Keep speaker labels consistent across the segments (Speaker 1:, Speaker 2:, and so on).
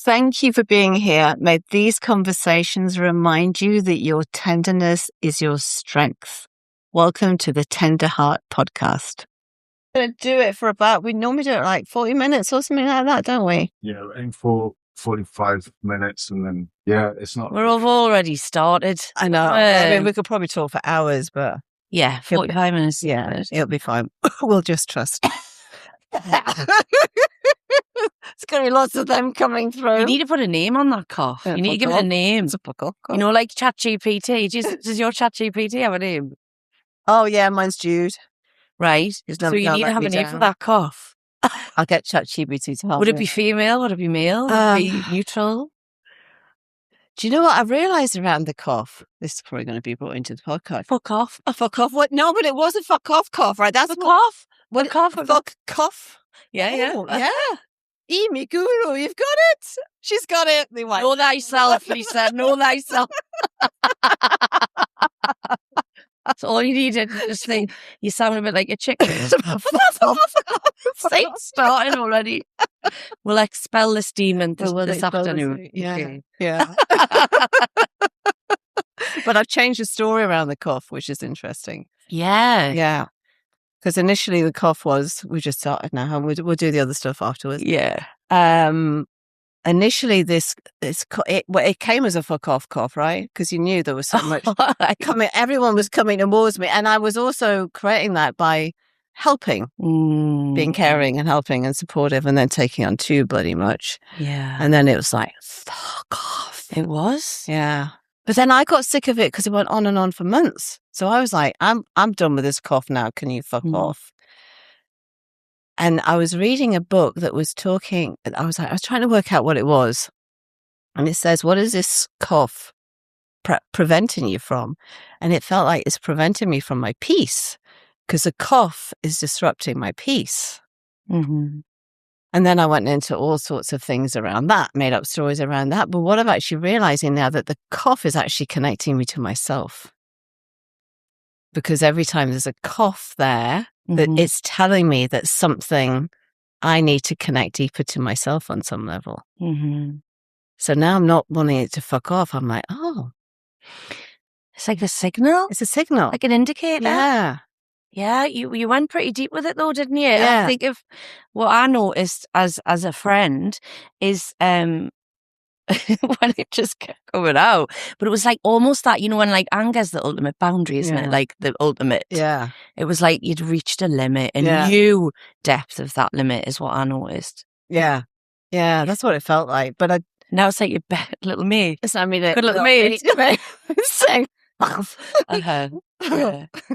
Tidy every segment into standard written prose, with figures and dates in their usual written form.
Speaker 1: Thank you for being here. May these conversations remind you that your tenderness is your strength. Welcome to the Tender Heart Podcast. We're going to do it for we normally do it like 40 minutes or something like that, don't we?
Speaker 2: Yeah, aim for 45 minutes and then, it's not...
Speaker 3: We've already started.
Speaker 1: I know. I mean, we could probably talk for hours, but...
Speaker 3: Yeah, 45 minutes.
Speaker 1: Yeah, it'll be fine. We'll just trust. It's going to be lots of them coming through.
Speaker 3: You need to put a name on that cough. You need to give it a name.
Speaker 1: It's a cough.
Speaker 3: You know, like ChatGPT. Does your ChatGPT have a name?
Speaker 1: Oh, yeah, mine's Jude.
Speaker 3: Right. So you need to have a name for that cough.
Speaker 1: I'll get ChatGPT to help.
Speaker 3: Would it be female? Would it be male? Would it be neutral?
Speaker 1: Do you know what I realised around the cough? This is probably going to be brought into the podcast.
Speaker 3: Fuck off.
Speaker 1: A fuck off? What? No, but it was a fuck off cough, right? That's
Speaker 3: a cough. What cough?
Speaker 1: Fuck cough.
Speaker 3: Yeah.
Speaker 1: Me guru, you've got it. She's got it. They went,
Speaker 3: know thyself, Lisa. Know thyself. That's all you needed. Just think, you sound a bit like a chicken. It's starting already. We'll expel this demon this afternoon.
Speaker 1: Yeah.
Speaker 3: Okay.
Speaker 1: Yeah. But I've changed the story around the cough, which is interesting.
Speaker 3: Yeah.
Speaker 1: Yeah. Because initially the cough was, we just started now, and we'll do the other stuff afterwards.
Speaker 3: Yeah.
Speaker 1: Initially it came as a fuck off cough, right? Because you knew there was so much coming. Everyone was coming towards me, and I was also creating that by helping, being caring and helping and supportive, and then taking on too bloody much.
Speaker 3: Yeah.
Speaker 1: And then it was like, fuck off.
Speaker 3: It was?
Speaker 1: Yeah. But then I got sick of it because it went on and on for months. So I was like, I'm done with this cough now. Can you fuck off? And I was reading a book that was talking. I was trying to work out what it was. And it says, what is this cough preventing you from? And it felt like it's preventing me from my peace, because the cough is disrupting my peace.
Speaker 3: Mm-hmm.
Speaker 1: And then I went into all sorts of things around that, made up stories around that. But what I'm actually realizing now, that the cough is actually connecting me to myself. Because every time there's a cough there, that it's telling me that something, I need to connect deeper to myself on some level.
Speaker 3: Mm-hmm.
Speaker 1: So now I'm not wanting it to fuck off. I'm like, oh.
Speaker 3: It's like a signal?
Speaker 1: It's a signal.
Speaker 3: Like an indicator?
Speaker 1: Yeah.
Speaker 3: Yeah, you went pretty deep with it though, didn't you?
Speaker 1: Yeah.
Speaker 3: I think of what I noticed as a friend is when it just kept coming out. But it was like almost that, when like anger's the ultimate boundary, isn't it? Like the ultimate.
Speaker 1: Yeah.
Speaker 3: It was like you'd reached a limit, and new depth of that limit is what I noticed.
Speaker 1: Yeah. Yeah, that's what it felt like. But
Speaker 3: now it's like your little mate.
Speaker 1: It's not me.
Speaker 3: Good little mate.
Speaker 1: Yeah.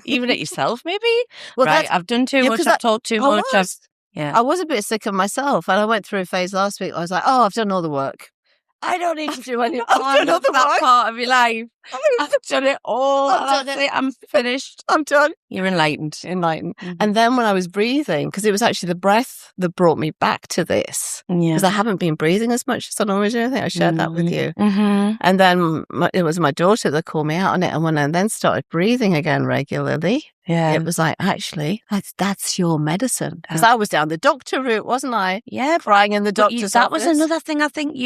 Speaker 3: Even at yourself, maybe.
Speaker 1: Well,
Speaker 3: right, I've done too much. I've talked too much.
Speaker 1: I was a bit sick of myself, and I went through a phase last week. I was like, "Oh, I've done all the work.
Speaker 3: I don't need to do any more
Speaker 1: I've done
Speaker 3: of that part of your life. I've done it all.
Speaker 1: I've done it.
Speaker 3: I'm finished.
Speaker 1: I'm done."
Speaker 3: You're enlightened.
Speaker 1: Mm-hmm. And then when I was breathing, because it was actually the breath that brought me back to this, because I haven't been breathing as much as I normally do. I think I shared that with you.
Speaker 3: Mm-hmm.
Speaker 1: And then it was my daughter that called me out on it. And when I then started breathing again regularly, it was like, actually, that's your medicine. Because I was down the doctor route, wasn't I?
Speaker 3: Yeah.
Speaker 1: Crying in the doctor's office.
Speaker 3: That was another thing I think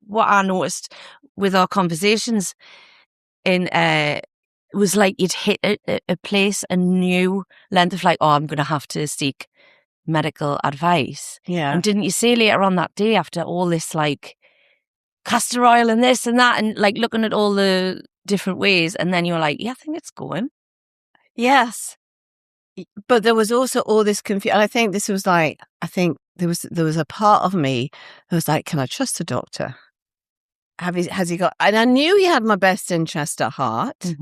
Speaker 3: what I noticed with our conversations was like you'd hit a place, a new length of like, oh, I'm going to have to seek medical advice.
Speaker 1: Yeah.
Speaker 3: And didn't you say later on that day, after all this like castor oil and this and that, and like looking at all the different ways, and then you're like, yeah, I think it's going.
Speaker 1: Yes. But there was also all this confusion. And I think this was like, there was a part of me that was like, can I trust the doctor? Has he got, and I knew he had my best interest at heart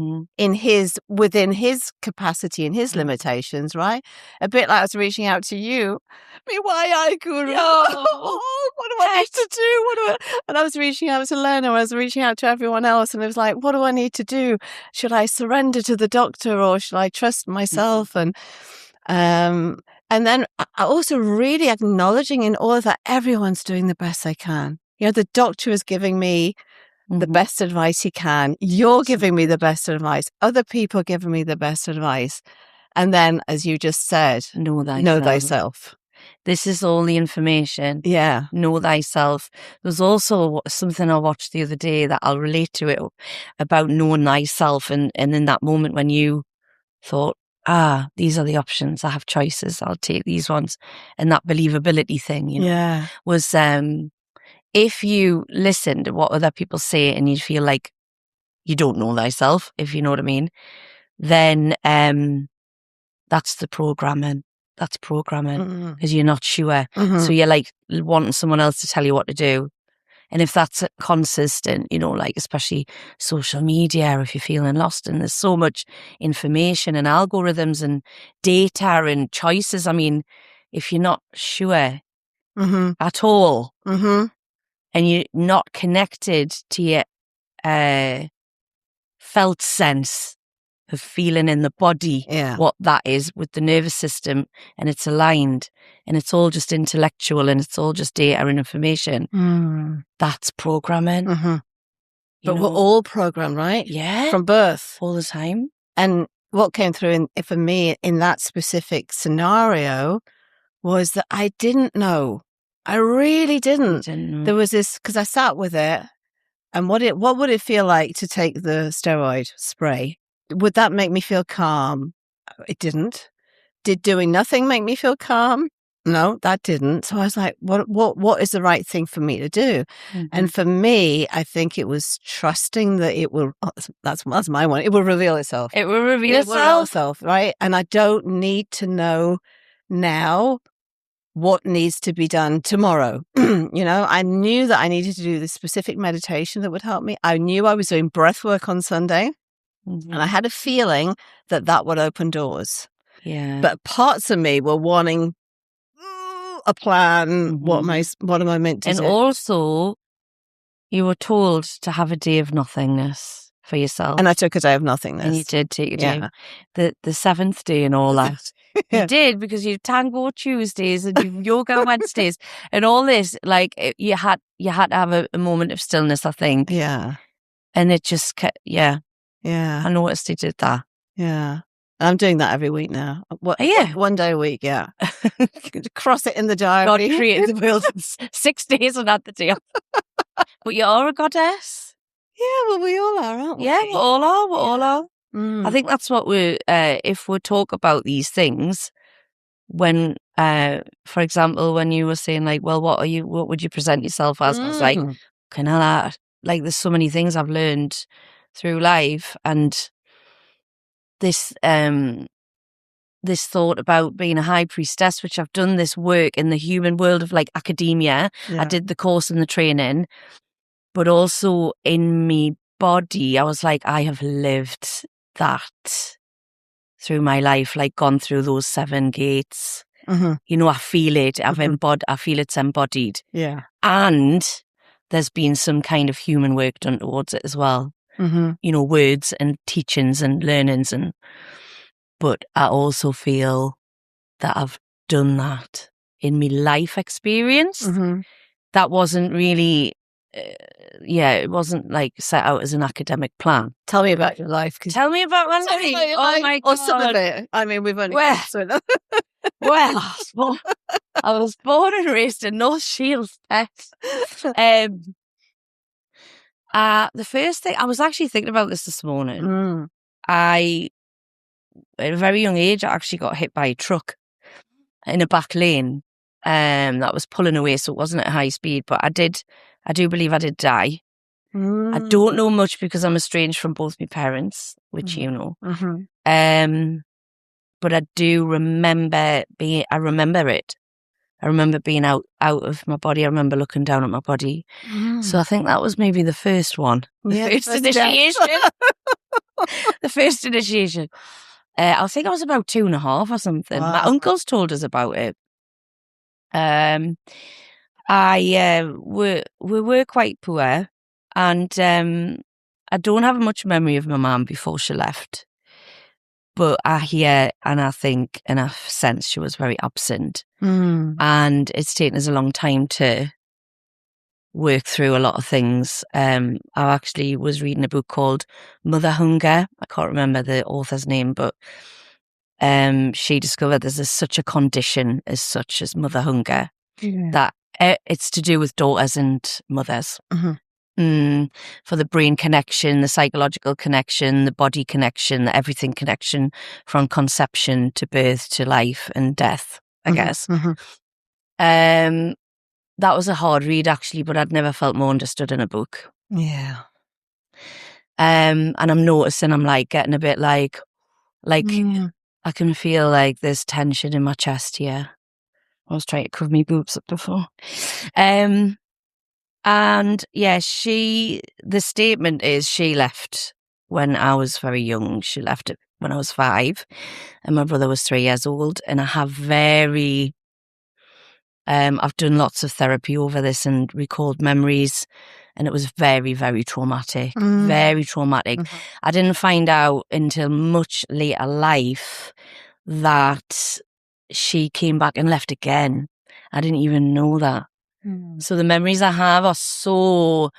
Speaker 1: within his capacity and his limitations, right? A bit like I was reaching out to you. Why I guru? Oh, what do I need to do? And I was reaching out to Lena, I was reaching out to everyone else, and it was like, what do I need to do? Should I surrender to the doctor, or should I trust myself? And then I also really acknowledging in all of that, everyone's doing the best they can. The doctor is giving me the best advice he can. You're giving me the best advice. Other people are giving me the best advice. And then, as you just said, know thyself.
Speaker 3: This is all the information.
Speaker 1: Yeah.
Speaker 3: Know thyself. There's also something I watched the other day that I'll relate to it about knowing thyself. And in that moment when you thought, these are the options. I have choices. I'll take these ones. And that believability thing, you know, was if you listen to what other people say and you feel like you don't know thyself, if you know what I mean, then that's the programming. That's programming because you're not sure. So you're like wanting someone else to tell you what to do. And if that's consistent, you know, like especially social media, if you're feeling lost and there's so much information and algorithms and data and choices. I mean, if you're not sure at all and you're not connected to your felt sense of feeling in the body, what that is with the nervous system, and it's aligned and it's all just intellectual and it's all just data and information. That's programming.
Speaker 1: But we're all programmed, right?
Speaker 3: Yeah.
Speaker 1: From birth.
Speaker 3: All the time.
Speaker 1: And what came through for me in that specific scenario was that I didn't know. I really didn't. There was this, because I sat with it, and what would it feel like to take the steroid spray? Would that make me feel calm? It didn't. Did doing nothing make me feel calm? No, that didn't. So I was like, what is the right thing for me to do? And for me, I think it was trusting that it will, that's my one. It will reveal itself.
Speaker 3: It will reveal
Speaker 1: itself, right? And I don't need to know now what needs to be done tomorrow. You know, I knew that I needed to do this specific meditation that would help me. I knew I was doing breath work on Sunday. And I had a feeling that would open doors.
Speaker 3: Yeah.
Speaker 1: But parts of me were wanting a plan. What am I meant to do?
Speaker 3: And also, you were told to have a day of nothingness for yourself.
Speaker 1: And I took a day of nothingness.
Speaker 3: And you did take a day. The seventh day and all that. You did, because you tango Tuesdays and you yoga Wednesdays and all this. Like you had to have a moment of stillness, I think.
Speaker 1: Yeah.
Speaker 3: And it just kept,
Speaker 1: Yeah.
Speaker 3: I noticed he did that.
Speaker 1: Yeah. I'm doing that every week now. One day a week, yeah. Cross it in the diary.
Speaker 3: God created the world in 6 days and had the day off. But you are a goddess.
Speaker 1: Yeah, well, we all are, aren't we?
Speaker 3: Yeah, we all are. We all are. I think that's what if we talk about these things, when, for example, when you were saying like, well, what would you present yourself as? I was like, kind of that. Like, there's so many things I've learned through life, and this thought about being a high priestess, which I've done this work in the human world of like academia. I did the course and the training, but also in me body, I was like, I have lived that through my life, like gone through those 7 gates. You know, I feel it. I feel it's embodied.
Speaker 1: Yeah.
Speaker 3: And there's been some kind of human work done towards it as well. You know, words and teachings and learnings, but I also feel that I've done that in my life experience. That wasn't really, it wasn't like set out as an academic plan.
Speaker 1: Tell me about your life.
Speaker 3: Tell me about my life. Oh my God.
Speaker 1: Or some of it. I mean, we've only...
Speaker 3: Well, I was born and raised in North Shields, Tex. The first thing, I was actually thinking about this morning. At a very young age, I actually got hit by a truck in a back lane that was pulling away, so it wasn't at high speed, but I do believe I did die. I don't know much because I'm estranged from both my parents, which you know. But I do remember I remember it. I remember being out of my body. I remember looking down at my body. So I think that was maybe the first one. The first initiation. The first initiation. I think I was about 2.5 or something. Wow. My uncles told us about it. We were quite poor, and I don't have much memory of my mum before she left. But I hear and I think and I sense she was very absent. And it's taken us a long time to work through a lot of things. I actually was reading a book called Mother Hunger. I can't remember the author's name, but she discovered there's such a condition as such as mother hunger, that it's to do with daughters and mothers. For the brain connection, the psychological connection, the body connection, the everything connection from conception to birth to life and death, I guess. That was a hard read actually, but I'd never felt more understood in a book.
Speaker 1: Yeah.
Speaker 3: And I'm noticing I'm like getting a bit like I can feel like there's tension in my chest here. I was trying to cover my boobs up before. And yeah, the statement is she left when I was very young. She left it when I was 5 and my brother was 3 years old. And I have I've done lots of therapy over this and recalled memories, and it was very, very traumatic. Very traumatic. I didn't find out until much later life that she came back and left again. I didn't even know that. So the memories I have are so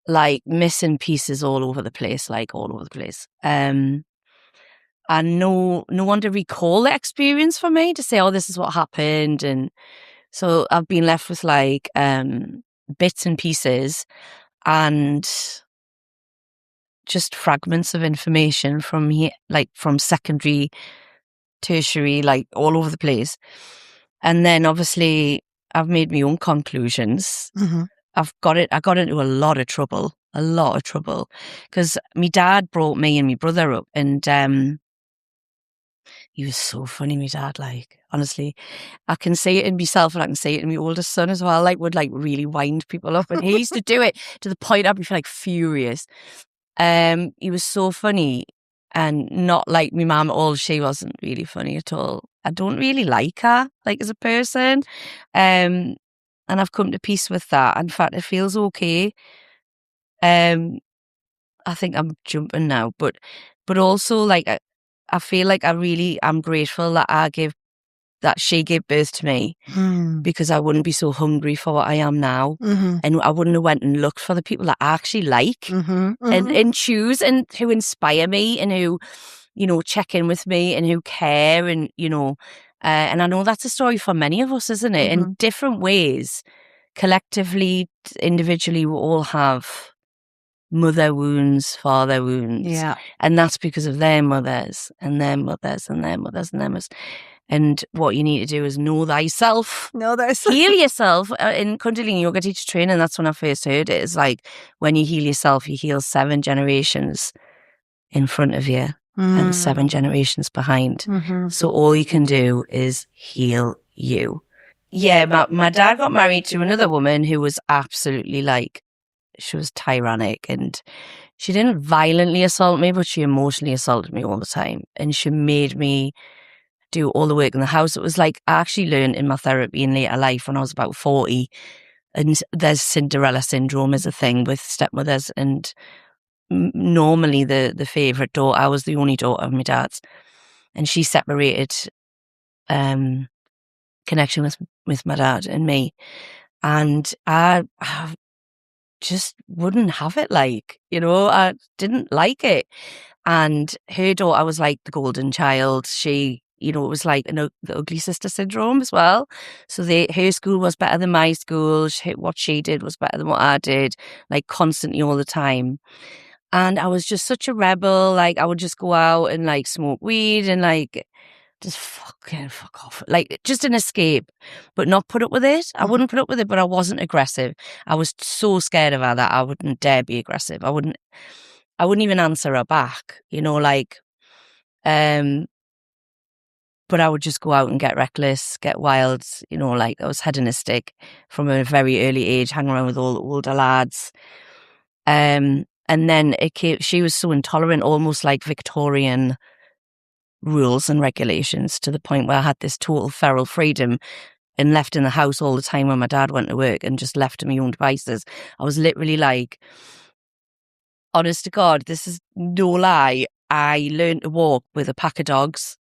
Speaker 3: like missing pieces all over the place, and no one to recall the experience for me to say, oh, this is what happened. And so I've been left with like bits and pieces and just fragments of information from here, like from secondary, tertiary, like all over the place. And then obviously I've made my own conclusions. I got into a lot of trouble because my dad brought me and my brother up, and he was so funny, my dad, like, honestly. I can say it in myself and I can say it in my oldest son as well, like, would like really wind people up. And he used to do it to the point I'd be like furious. He was so funny and not like my mum at all. She wasn't really funny at all. I don't really like her, like, as a person. And I've come to peace with that. In fact, it feels okay. I think I'm jumping now, but also like I feel like I'm grateful that she gave birth to me, because I wouldn't be so hungry for what I am now, and I wouldn't have went and looked for the people that I actually like and choose and who inspire me and who, you know, check in with me and who care, and you know, and I know that's a story for many of us, isn't it? In different ways, collectively, individually, we all have mother wounds, father wounds. And that's because of their mothers and their mothers and their mothers and their mothers. And what you need to do is know thyself. Heal yourself. In Kundalini Yoga teacher training, that's when I first heard it. It's like when you heal yourself, you heal 7 generations in front of you and 7 generations behind. So all you can do is heal you. Yeah, my dad got married to another woman who was absolutely like, she was tyrannic, and she didn't violently assault me, but she emotionally assaulted me all the time. And she made me do all the work in the house. It was like, I actually learned in my therapy in later life when I was about 40, and there's Cinderella syndrome is a thing with stepmothers. And normally the favourite daughter, I was the only daughter of my dad's, and she separated connection with my dad and me. And I just wouldn't have it, like, you know, I didn't like it. And her daughter was like the golden child. She, you know, it was like the ugly sister syndrome as well. So her school was better than my school. What she did was better than what I did, like constantly all the time. And I was just such a rebel. Like, I would just go out and like smoke weed and like just fuck off. Like, just an escape, but not put up with it. I wouldn't put up with it, but I wasn't aggressive. I was so scared of her that I wouldn't dare be aggressive. I wouldn't even answer her back, you know, like, but I would just go out and get reckless, get wild, you know, like I was hedonistic from a very early age, hang around with all the older lads. And then she was so intolerant, almost like Victorian rules and regulations, to the point where I had this total feral freedom and left in the house all the time when my dad went to work and just left to my own devices. I was literally like, honest to God, this is no lie, I learned to walk with a pack of dogs.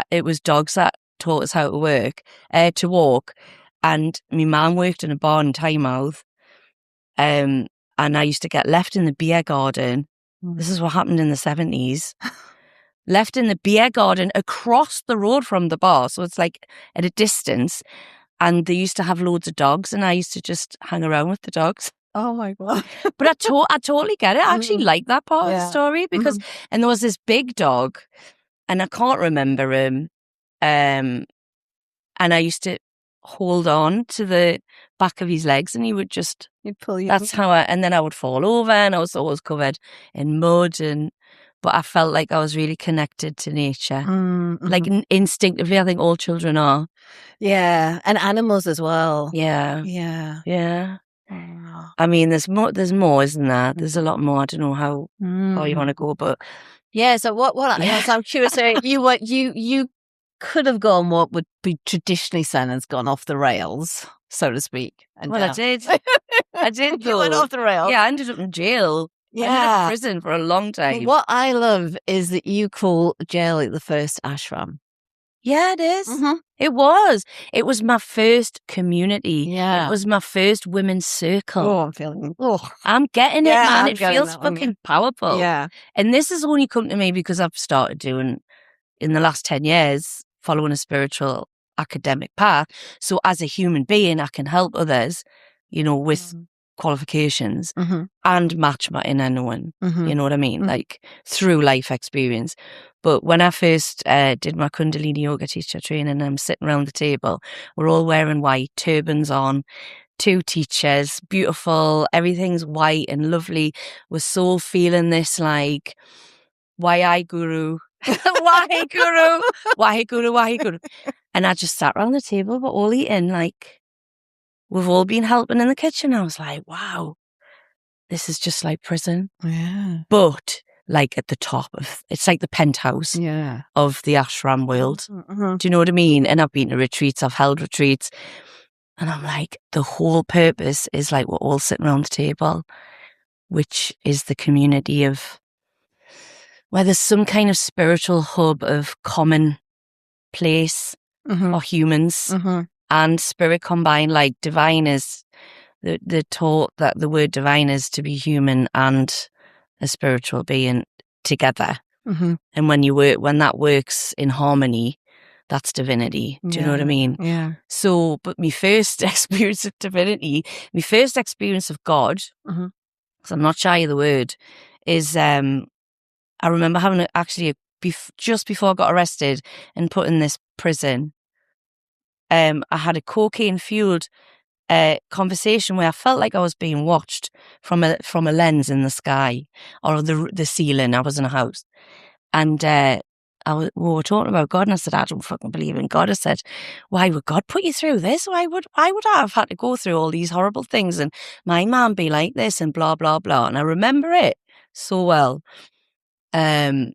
Speaker 3: It was dogs that taught us how to walk. And my mum worked in a bar in Tynemouth. And I used to get left in the beer garden. This is what happened in the 70s. left in the beer garden across the road from the bar. So it's like at a distance. And they used to have loads of dogs, and I used to just hang around with the dogs.
Speaker 1: Oh my God.
Speaker 3: But I totally get it. I actually like that part of the
Speaker 1: Yeah.
Speaker 3: story because, and there was this big dog, and I can't remember him. And I used to hold on to the back of his legs, and he would just,
Speaker 1: You'd pull you.
Speaker 3: that's how and then I would fall over, and I was always covered in mud, but I felt like I was really connected to nature. Like instinctively, I think all children are.
Speaker 1: Yeah. And animals as well.
Speaker 3: Yeah.
Speaker 1: Yeah.
Speaker 3: Yeah.
Speaker 1: Oh.
Speaker 3: I mean, there's more, isn't there? There's a lot more. I don't know how you want to go, but
Speaker 1: yeah. So what?
Speaker 3: Yeah.
Speaker 1: So I'm curious. So you could have gone what would be traditionally seen as gone off the rails, so to speak. And
Speaker 3: well, I did. I did
Speaker 1: You went
Speaker 3: though.
Speaker 1: off the rails.
Speaker 3: Yeah, I ended up in jail. I ended up in prison for a long time.
Speaker 1: What I love is that you call jail the first ashram.
Speaker 3: Yeah, it is. It was. It was my first community.
Speaker 1: Yeah.
Speaker 3: It was my first women's circle.
Speaker 1: Oh, I'm feeling. Oh,
Speaker 3: I'm getting it,
Speaker 1: Yeah,
Speaker 3: man.
Speaker 1: I'm
Speaker 3: It
Speaker 1: getting
Speaker 3: feels
Speaker 1: that one,
Speaker 3: fucking powerful.
Speaker 1: yeah.
Speaker 3: And this has only come to me because I've started doing, in the last 10 years, following a spiritual academic path. So as a human being, I can help others, with qualifications and match my inner knowing. You know what I mean? Like through life experience. But when I first did my Kundalini yoga teacher training, I'm sitting around the table, we're all wearing white, turbans on, 2 teachers, beautiful, everything's white and lovely. We're so feeling this like, why guru, why guru, why guru, why guru. And I just sat around the table, we're all eating, like, we've all been helping in the kitchen. I was like, wow, this is just like prison.
Speaker 1: Yeah.
Speaker 3: But like at the top of, it's like the penthouse
Speaker 1: Yeah.
Speaker 3: of the ashram world.
Speaker 1: Mm-hmm.
Speaker 3: Do you know what I mean? And I've been to retreats, I've held retreats. And I'm like, the whole purpose is like we're all sitting around the table, which is the community of, where there's some kind of spiritual hub of common place or humans and spirit combined. Like divine is, they're taught that the word divine is to be human and a spiritual being together. And when that works in harmony, that's divinity. Do you know what I mean?
Speaker 1: Yeah.
Speaker 3: So, but my first experience of divinity, my first experience of God, because I'm not shy of the word, is I remember having just before I got arrested and put in this prison, I had a cocaine-fueled conversation where I felt like I was being watched from a lens in the sky or the ceiling. I was in a house, and we were talking about God, and I said, I don't fucking believe in God. I said, why would God put you through this? Why would I have had to go through all these horrible things and my mom be like this and blah blah blah? And I remember it so well. And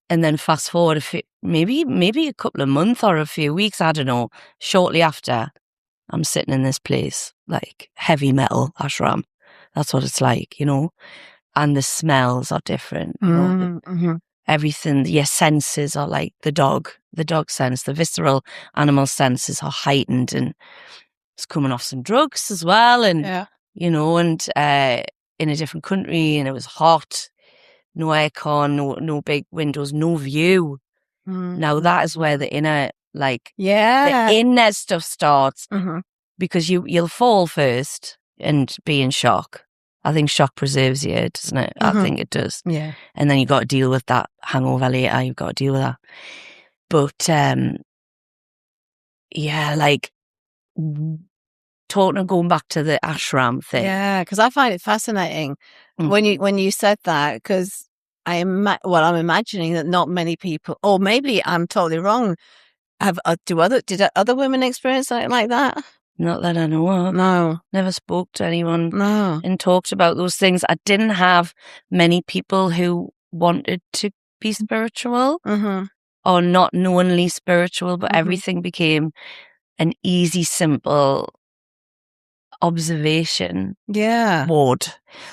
Speaker 3: then fast forward maybe a couple of months or a few weeks, I don't know, shortly after, I'm sitting in this place, like heavy metal ashram. That's what it's like, and the smells are different, everything, your senses are like the dog sense, the visceral animal senses are heightened, and it's coming off some drugs as well. And, and in a different country, and it was hot, no aircon, no big windows, no view. Now that is where the inner, the inner stuff starts, because you'll fall first and be in shock. I think shock preserves you, doesn't it? I think it does.
Speaker 1: Yeah.
Speaker 3: And then you've got to deal with that hangover later. You've got to deal with that. But, going back to the ashram thing.
Speaker 1: Yeah, because I find it fascinating when you said that, because I'm imagining that not many people, or maybe I'm totally wrong, did other women experience something like that?
Speaker 3: Not that I know of.
Speaker 1: No.
Speaker 3: Never spoke to anyone.
Speaker 1: No.
Speaker 3: And talked about those things. I didn't have many people who wanted to be spiritual or not knowingly spiritual, but everything became an easy, simple observation ward,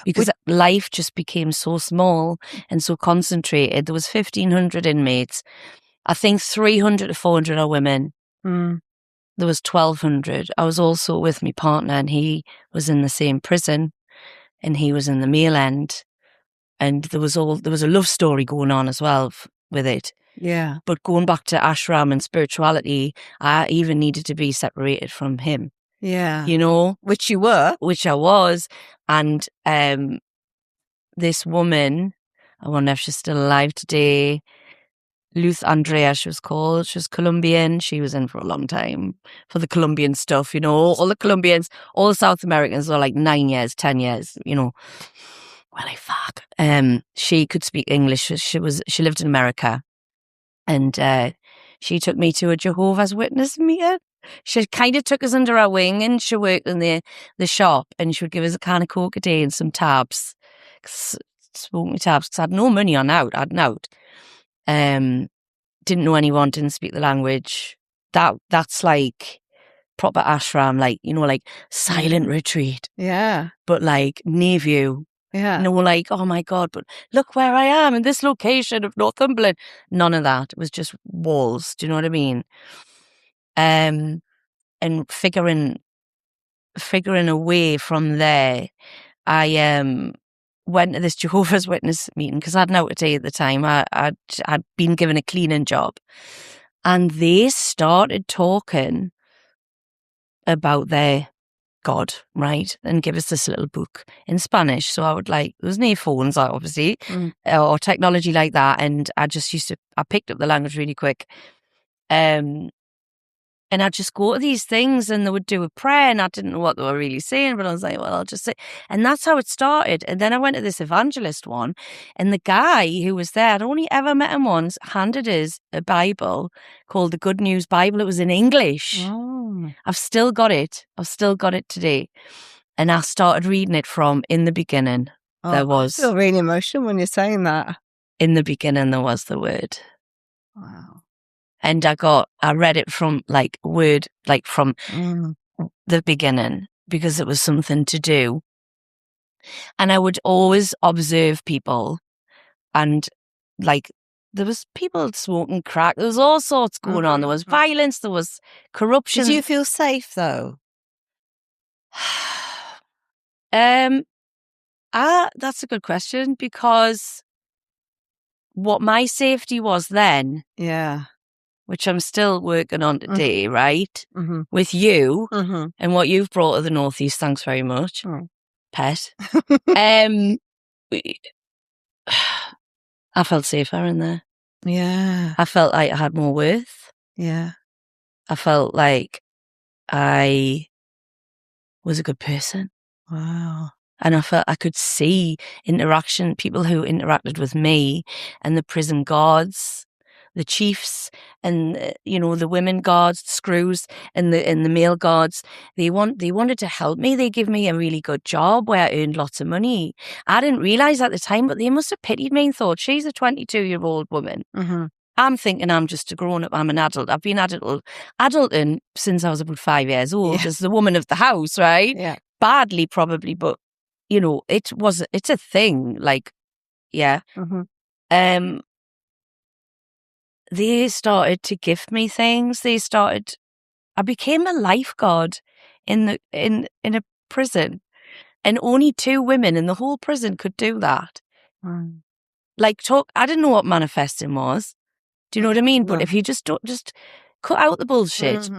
Speaker 3: because life just became so small and so concentrated. There was 1,500 inmates. I think 300 to 400 are women. There was 1,200. I was also with my partner, and he was in the same prison, and he was in the male end, and there was a love story going on as well with it.
Speaker 1: Yeah.
Speaker 3: But going back to ashram and spirituality, I even needed to be separated from him,
Speaker 1: Yeah.
Speaker 3: you know,
Speaker 1: Which you were.
Speaker 3: which I was. And this woman, I wonder if she's still alive today, Luz Andrea, she was called. She was Colombian. She was in for a long time for the Colombian stuff, you know. All the Colombians, all the South Americans were like 9 years, 10 years, you know. Well, like, fuck. She could speak English. She lived in America. And she took me to a Jehovah's Witness meeting. She kind of took us under her wing, and she worked in the shop, and she would give us a can of Coke a day and some tabs. Smoke me tabs, because I had no money on out. I'd out. Didn't know anyone, didn't speak the language. That's like proper ashram, like, you know, like silent retreat,
Speaker 1: Yeah.
Speaker 3: but like near view.
Speaker 1: Yeah.
Speaker 3: No, like, oh my God, but look where I am in this location of Northumberland. None of that. It was just walls. Do you know what I mean? And figuring a way from there, I went to this Jehovah's Witness meeting because I had no idea at the time. I'd been given a cleaning job, and they started talking about their God, right? And give us this little book in Spanish. So I would there was no phones, obviously, or technology like that. And I just I picked up the language really quick. And I'd just go to these things, and they would do a prayer, and I didn't know what they were really saying, but I was like, well, I'll just say. And that's how it started. And then I went to this evangelist one, and the guy who was there, I'd only ever met him once, handed us a Bible called the Good News Bible. It was in English.
Speaker 1: Oh.
Speaker 3: I've still got it. I've still got it today. And I started reading it from in the beginning.
Speaker 1: I feel really emotional when you're saying that.
Speaker 3: In the beginning, there was the word.
Speaker 1: Wow.
Speaker 3: And I read it from from the beginning, because it was something to do. And I would always observe people, and like, there was people smoking crack. There was all sorts going on. There was violence. There was corruption.
Speaker 1: Did you feel safe though?
Speaker 3: That's a good question, because what my safety was then,
Speaker 1: Yeah.
Speaker 3: which I'm still working on today, right?
Speaker 1: Mm-hmm.
Speaker 3: With you
Speaker 1: Mm-hmm.
Speaker 3: and what you've brought to the Northeast, thanks very much, pet. I felt safer in there.
Speaker 1: Yeah.
Speaker 3: I felt like I had more worth.
Speaker 1: Yeah.
Speaker 3: I felt like I was a good person.
Speaker 1: Wow.
Speaker 3: And I felt I could see people who interacted with me, and the prison guards, the chiefs, and the women guards, the screws, and the male guards. They wanted to help me. They gave me a really good job where I earned lots of money. I didn't realize at the time, but they must have pitied me and thought, she's a 22-year-old woman.
Speaker 1: Mm-hmm.
Speaker 3: I'm thinking I'm just a grown up. I'm an adult. I've been adulting since I was about 5 years old, as the woman of the house, right?
Speaker 1: Yeah.
Speaker 3: Badly, probably, but it's a thing. Like, yeah.
Speaker 1: Mm-hmm.
Speaker 3: They started to gift me things. I became a lifeguard in a prison, and only 2 women in the whole prison could do that. I didn't know what manifesting was. Do you know what I mean? But if you just cut out the bullshit,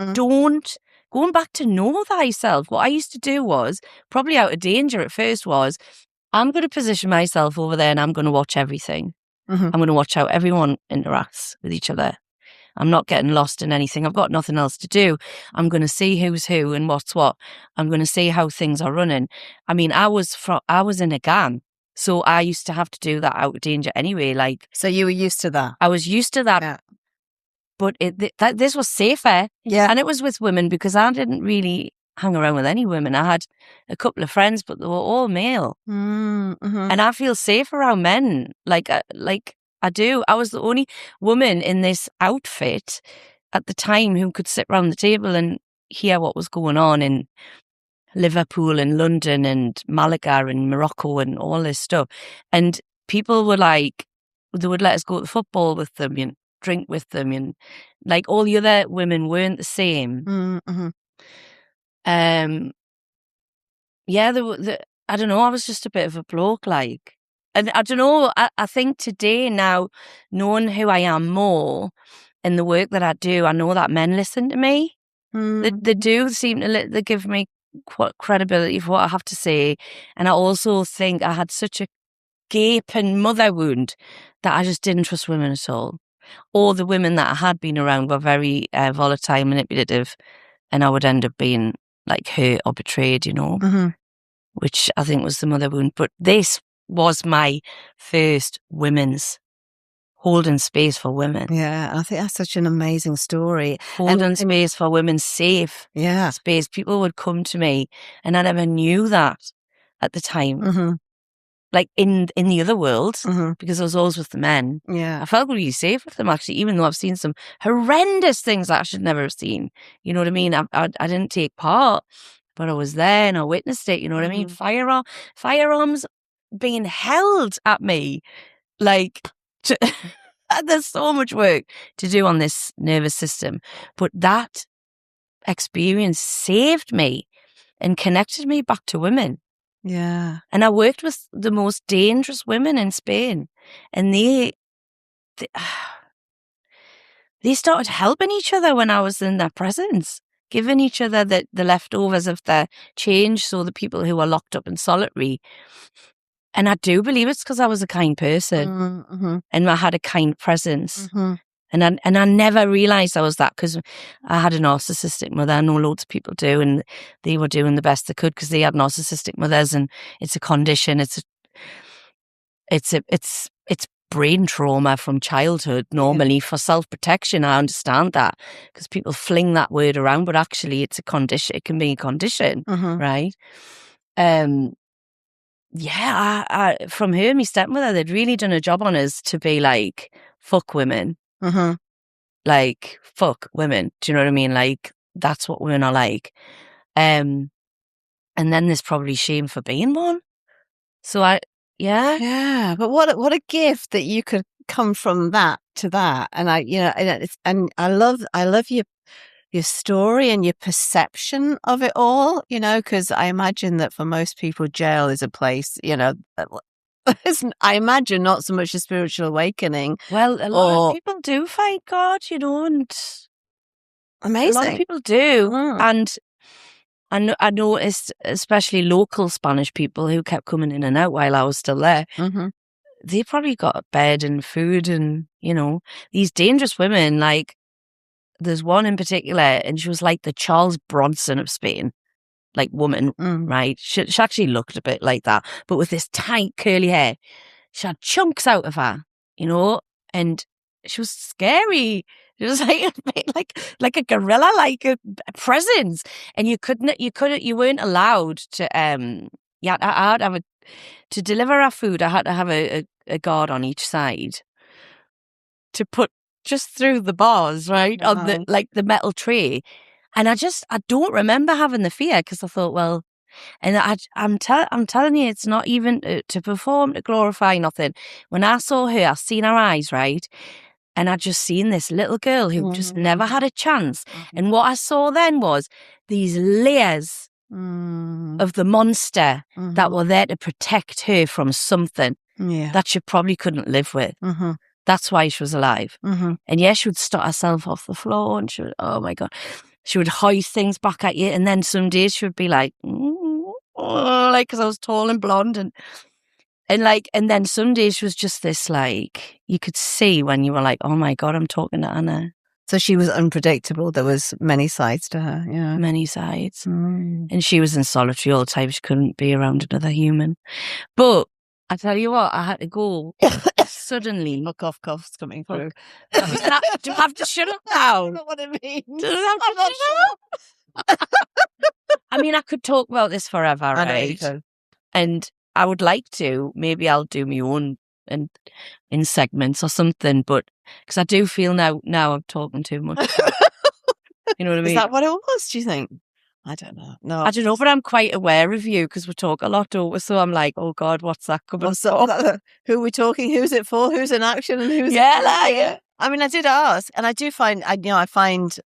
Speaker 3: going back to know thyself. What I used to do was, probably out of danger at first, was I'm going to position myself over there, and I'm going to watch everything. I'm going to watch how everyone interacts with each other. I'm not getting lost in anything. I've got nothing else to do. I'm going to see who's who and what's what. I'm going to see how things are running. I mean, I was in a gang, so I used to have to do that out of danger anyway.
Speaker 1: So you were used to that.
Speaker 3: I was used to that.
Speaker 1: Yeah.
Speaker 3: But this was safer.
Speaker 1: Yeah.
Speaker 3: And it was with women, because I didn't really hang around with any women. I had a couple of friends, but they were all male.
Speaker 1: Mm-hmm.
Speaker 3: And I feel safe around men. Like I do. I was the only woman in this outfit at the time who could sit around the table and hear what was going on in Liverpool and London and Malaga and Morocco and all this stuff. And people were like, they would let us go to football with them and drink with them, and like all the other women weren't the same.
Speaker 1: Mm-hmm.
Speaker 3: Yeah, I don't know. I was just a bit of a bloke, like. And I don't know, I think today now, knowing who I am more in the work that I do, I know that men listen to me. They do seem to they give me credibility for what I have to say. And I also think I had such a gaping mother wound that I just didn't trust women at all. All the women that I had been around were very volatile, manipulative, and I would end up being like hurt or betrayed, you know, which I think was the mother wound. But this was my first women's holding space for women.
Speaker 1: Yeah, I think that's such an amazing story.
Speaker 3: Holding space for women, safe space. People would come to me, and I never knew that at the time. Like in the other world, because I was always with the men.
Speaker 1: Yeah,
Speaker 3: I felt really safe with them, actually, even though I've seen some horrendous things that I should never have seen. You know what I mean? I didn't take part, but I was there and I witnessed it. You know what I mean? Firearms being held at me, like there's so much work to do on this nervous system, but that experience saved me and connected me back to women.
Speaker 1: Yeah.
Speaker 3: And I worked with the most dangerous women in Spain, and they started helping each other when I was in their presence, giving each other the leftovers of their change, so the people who were locked up in solitary. And I do believe it's because I was a kind person and I had a kind presence. And I never realised I was that, because I had a narcissistic mother. I know loads of people do, and they were doing the best they could because they had narcissistic mothers, and it's a condition. It's brain trauma from childhood. Normally for self-protection, I understand that, because people fling that word around, but actually it's a condition. It can be a condition, right? Yeah, from her, my stepmother, they'd really done a job on us to be like, fuck women. Like, fuck women. Do you know what I mean? Like, that's what women are like. And then there's probably shame for being one. So
Speaker 1: Yeah, but what a gift that you could come from that to that. And I love your story and your perception of it all, you know, because I imagine that for most people, jail is a place, you know, I imagine not so much a spiritual awakening.
Speaker 3: Well, a lot of people do find God, you know, and
Speaker 1: amazing.
Speaker 3: A lot of people do. And I noticed, especially local Spanish people who kept coming in and out while I was still there, they probably got bed and food and, you know, these dangerous women. Like, there's one in particular, and she was like the Charles Bronson of Spain, like woman, right? She actually looked a bit like that, but with this tight curly hair. She had chunks out of her, you know, and she was scary. She was like a bit like a gorilla, like a presence. And you weren't allowed to yeah, I had to have to deliver our food. I had to have a guard on each side to put just through the bars, right, on the metal tray. And I don't remember having the fear, because I thought, well. And I'm telling you, it's not even to perform, to glorify, nothing. When I saw her, I seen her eyes, right? And I just seen this little girl who just never had a chance. And what I saw then was these layers of the monster that were there to protect her from something that she probably couldn't live with. That's why she was alive. And yeah, she would start herself off the floor, and she would, oh my God, she would hoist things back at you. And then some days she would be like, like, because I was tall and blonde, and then some days she was just this, like, you could see when you were like, oh my God, I'm talking to Anna.
Speaker 1: So she was unpredictable. There was many sides to her. Yeah,
Speaker 3: many sides. And she was in solitary all the time. She couldn't be around another human. But I tell you what, I had to go suddenly.
Speaker 1: My cough's coming through.
Speaker 3: Do you have to shut up now?
Speaker 1: I don't know what it means.
Speaker 3: I'm not sure. I mean, I could talk about this forever,
Speaker 1: I know
Speaker 3: right?
Speaker 1: you could.
Speaker 3: And I would like to. Maybe I'll do my own in segments or something. But because I do feel now I'm talking too much. You know what I mean?
Speaker 1: Is that what it was, do you think? I don't know. No,
Speaker 3: I don't know, but I'm quite aware of you because we talk a lot, don't we? So I'm like, oh God, what's that coming from?
Speaker 1: Who are we talking? Who's it for? Who's in action and who's
Speaker 3: yeah.
Speaker 1: I mean, I did ask, and I do find, I find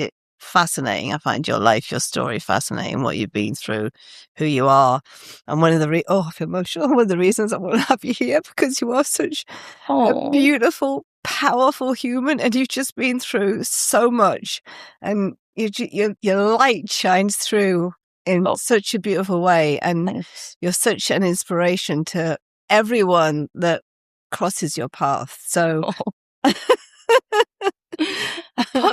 Speaker 1: it fascinating. I find your life, your story fascinating, what you've been through, who you are. And one of the I feel emotional. One of the reasons I want to have you here, because you are such a beautiful, powerful human, and you've just been through so much, and your light shines through in such a beautiful way, and
Speaker 3: Thanks.
Speaker 1: you're such an inspiration to everyone that crosses your path. So
Speaker 3: put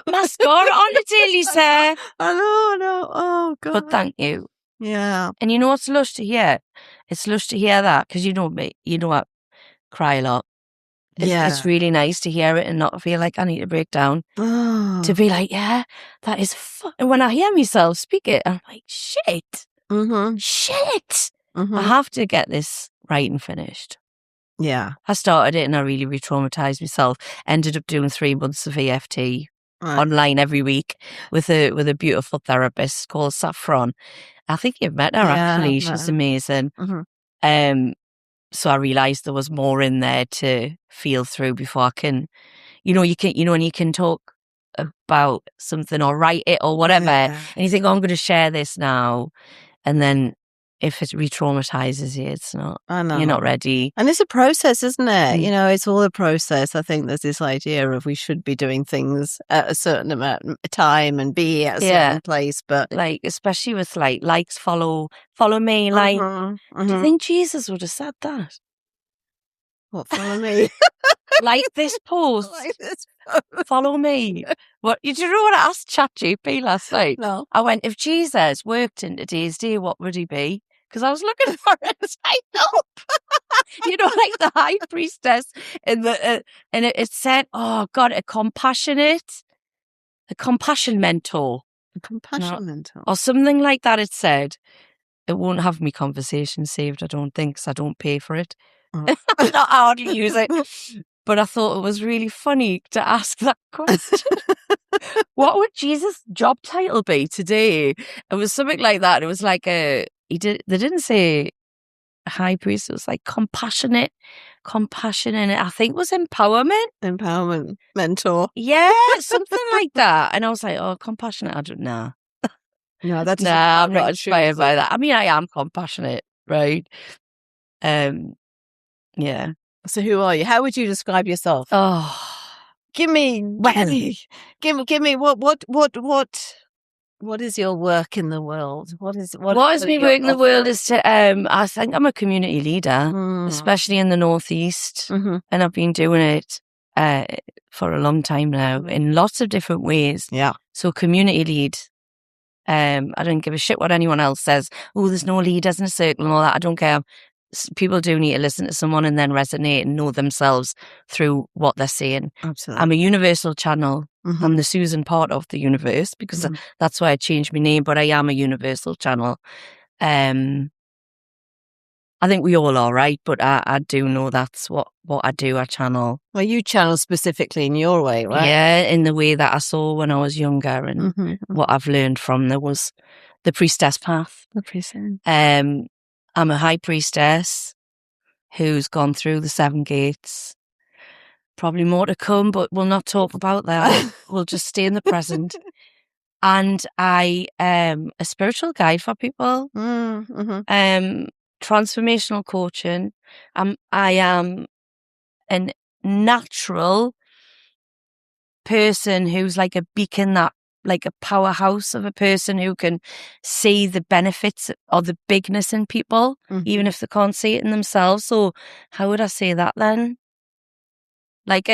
Speaker 3: mascara on it, Lisa.
Speaker 1: I know. Oh God!
Speaker 3: But thank you.
Speaker 1: Yeah.
Speaker 3: And you know what's lush to hear? It's lush to hear that, because you know me. You know I cry a lot. It's really nice to hear it and not feel like I need to break down. To be like, yeah, that is fun. And when I hear myself speak it, I'm like, shit. Shit. I have to get this right and finished.
Speaker 1: Yeah.
Speaker 3: I started it and I really re-traumatized myself. Ended up doing 3 months of EFT online every week with a beautiful therapist called Saffron. I think you've met her, actually. She's amazing. So I realised there was more in there to feel through before I can, when you can talk about something or write it or whatever, and you think, I'm going to share this now, and then if it re-traumatizes you, it's not.
Speaker 1: I know.
Speaker 3: You're not ready.
Speaker 1: And it's a process, isn't it? It's all a process. I think there's this idea of we should be doing things at a certain amount of time and be at a certain place, but
Speaker 3: like, especially with likes, follow me, do you think Jesus would have said that?
Speaker 1: What, follow me?
Speaker 3: Like this post. Follow me. What? Did you know what I asked ChatGPT last night?
Speaker 1: No.
Speaker 3: I went, if Jesus worked in today's day, what would he be? Because I was looking for it. I know. Like the high priestess in the and it said, oh God, a compassion mentor.
Speaker 1: A compassion mentor.
Speaker 3: Or something like that. It said. It won't have me conversation saved, I don't think, because I don't pay for it. I hardly use it. But I thought it was really funny to ask that question. What would Jesus' job title be today? It was something like that. It was like they didn't say high priest, it was like compassionate, and I think it was empowerment
Speaker 1: mentor.
Speaker 3: Yeah, something like that. And I was like, oh, compassionate, I don't know.
Speaker 1: No, that's
Speaker 3: I'm not inspired by that. I mean, I am compassionate, right? Yeah.
Speaker 1: So who are you? How would you describe yourself?
Speaker 3: Oh,
Speaker 1: give me what is your work in the world? What is my work in the world
Speaker 3: is to I think I'm a community leader, especially in the Northeast, and I've been doing it for a long time now in lots of different ways.
Speaker 1: Yeah.
Speaker 3: So community lead. I don't give a shit what anyone else says. Oh, there's no leaders in a circle and all that. I don't care. People do need to listen to someone and then resonate and know themselves through what they're saying.
Speaker 1: Absolutely.
Speaker 3: I'm a universal channel. I'm the Susan part of the universe, because that's why I changed my name, but I am a universal channel. I think we all are, right? But I do know that's what I do. I channel.
Speaker 1: Well, you channel specifically in your way, right?
Speaker 3: Yeah, in the way that I saw when I was younger, and what I've learned from there was the priestess path.
Speaker 1: The priestess.
Speaker 3: I'm a high priestess who's gone through the 7 gates. Probably more to come, but we'll not talk about that. We'll just stay in the present. And I am a spiritual guide for people. Transformational coaching. I am a natural person who's like a beacon, that like a powerhouse of a person who can see the benefits or the bigness in people, even if they can't see it in themselves. So how would I say that then? Like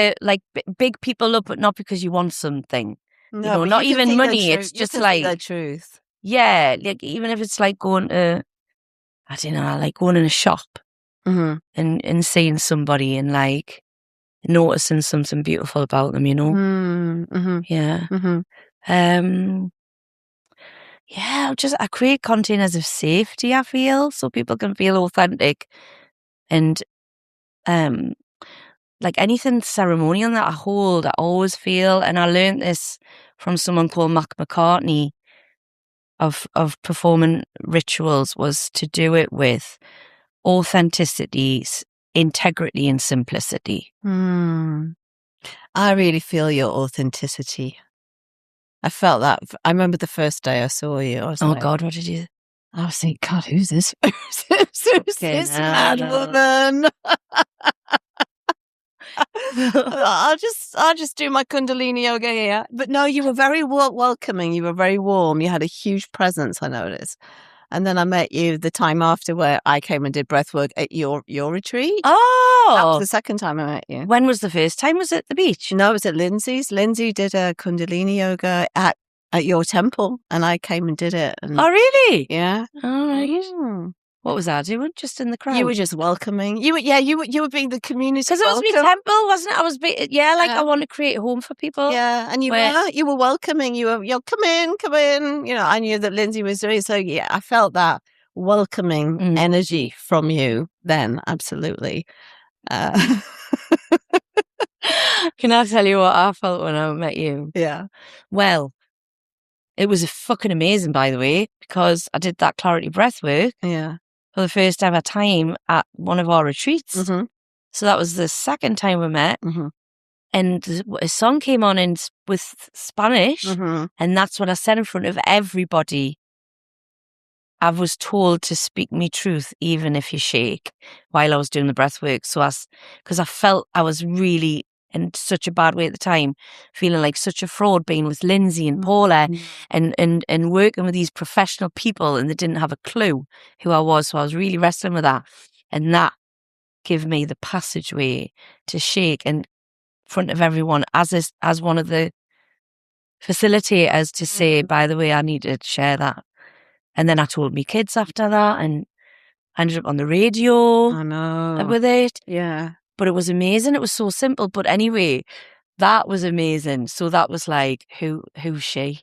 Speaker 3: big people up, but not because you want something.
Speaker 1: No,
Speaker 3: not even money. It's just like
Speaker 1: the truth.
Speaker 3: Yeah, like even if it's like going to, I don't know, like going in a shop and seeing somebody and like noticing something beautiful about them, Yeah. Yeah, I create containers of safety, I feel, so people can feel authentic. And like anything ceremonial that I hold, I always feel, and I learned this from someone called Mac McCartney of performing rituals, was to do it with authenticity, integrity, and simplicity.
Speaker 1: I really feel your authenticity. I felt that. I remember the first day I saw you. I was
Speaker 3: Oh
Speaker 1: like,
Speaker 3: God, what did you?
Speaker 1: I was thinking, God, who's this? Who's this mad
Speaker 3: hell.
Speaker 1: woman? I'll just do my Kundalini yoga here. But no, you were very welcoming. You were very warm. You had a huge presence, I noticed. And then I met you the time after where I came and did breath work at your retreat. That was
Speaker 3: Oh,
Speaker 1: the second time I met you.
Speaker 3: when was the first time? Was it the beach?
Speaker 1: No, it was at Lindsay's. Lindsay did a Kundalini yoga at your temple, and I came and did it. And
Speaker 3: Oh, really?
Speaker 1: yeah.
Speaker 3: All right.
Speaker 1: Mm.
Speaker 3: What was I doing? Just in the crowd.
Speaker 1: You were just welcoming. You were being the community.
Speaker 3: Because it was my
Speaker 1: welcome.
Speaker 3: temple, wasn't it? I was, I want to create a home for people.
Speaker 1: Yeah, and you were welcoming. You're come in. You know, I knew that Lindsay was doing so. Yeah, I felt that welcoming energy from you then. Absolutely.
Speaker 3: Can I tell you what I felt when I met you?
Speaker 1: Yeah.
Speaker 3: Well, it was fucking amazing, by the way, because I did that clarity breath work
Speaker 1: Yeah.
Speaker 3: for the first ever time at one of our retreats.
Speaker 1: Mm-hmm.
Speaker 3: So that was the second time we met.
Speaker 1: Mm-hmm.
Speaker 3: And a song came on with Spanish, and that's when I said in front of everybody, I was told to speak me truth, even if you shake, while I was doing the breath work. So because I felt I was really in such a bad way at the time, feeling like such a fraud being with Lindsay and Paula and working with these professional people, and they didn't have a clue who I was. So I was really wrestling with that. And that gave me the passageway to shake in front of everyone as one of the facilitators to say, by the way, I need to share that. And then I told me kids after that, and I ended up on the radio
Speaker 1: I know.
Speaker 3: with it.
Speaker 1: Yeah.
Speaker 3: But it was amazing. It was so simple. But anyway, that was amazing. So that was like, who's she?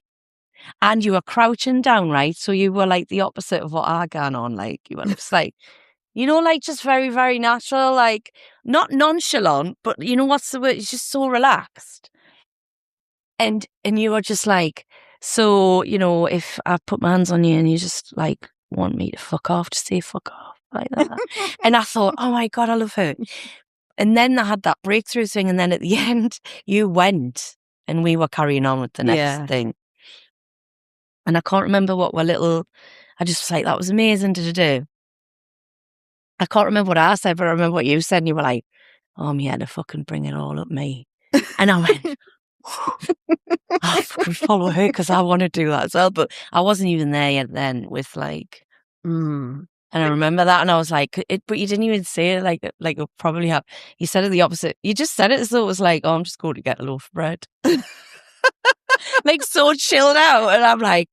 Speaker 3: And you were crouching down, right? So you were like the opposite of what I gone on. Like you were just like, like just very, very natural, like not nonchalant, but what's the word? It's just so relaxed. And you were just like, so, if I put my hands on you and you just like want me to fuck off, just say fuck off like that. And I thought, oh my God, I love her. And then I had that breakthrough thing. And then at the end, you went and we were carrying on with the next thing. And I can't remember what I just was like, that was amazing to do. I can't remember what I said, but I remember what you said. And you were like, oh, I'm here to fucking bring it all up me. And I went, I fucking follow her because I want to do that as well. But I wasn't even there yet then with like, and I remember that. And I was like, but you didn't even say it like you probably have. You said it the opposite. You just said it as though it was like, oh, I'm just going to get a loaf of bread. Like so chilled out. And I'm like,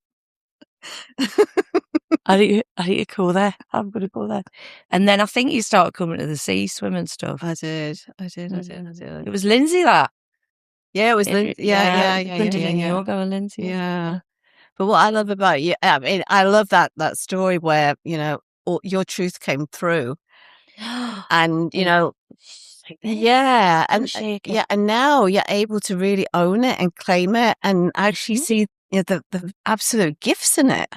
Speaker 3: I need to go there. I'm going to go there. And then I think you started coming to the sea, swimming stuff.
Speaker 1: I did.
Speaker 3: It was Lindsay that.
Speaker 1: Yeah, it was Lindsay. Yeah.
Speaker 3: Yoga with Lindsay.
Speaker 1: Yeah. But what I love about you, I mean, I love that story where, your truth came through. And, yeah. And and now you're able to really own it and claim it and actually see the absolute gifts in it.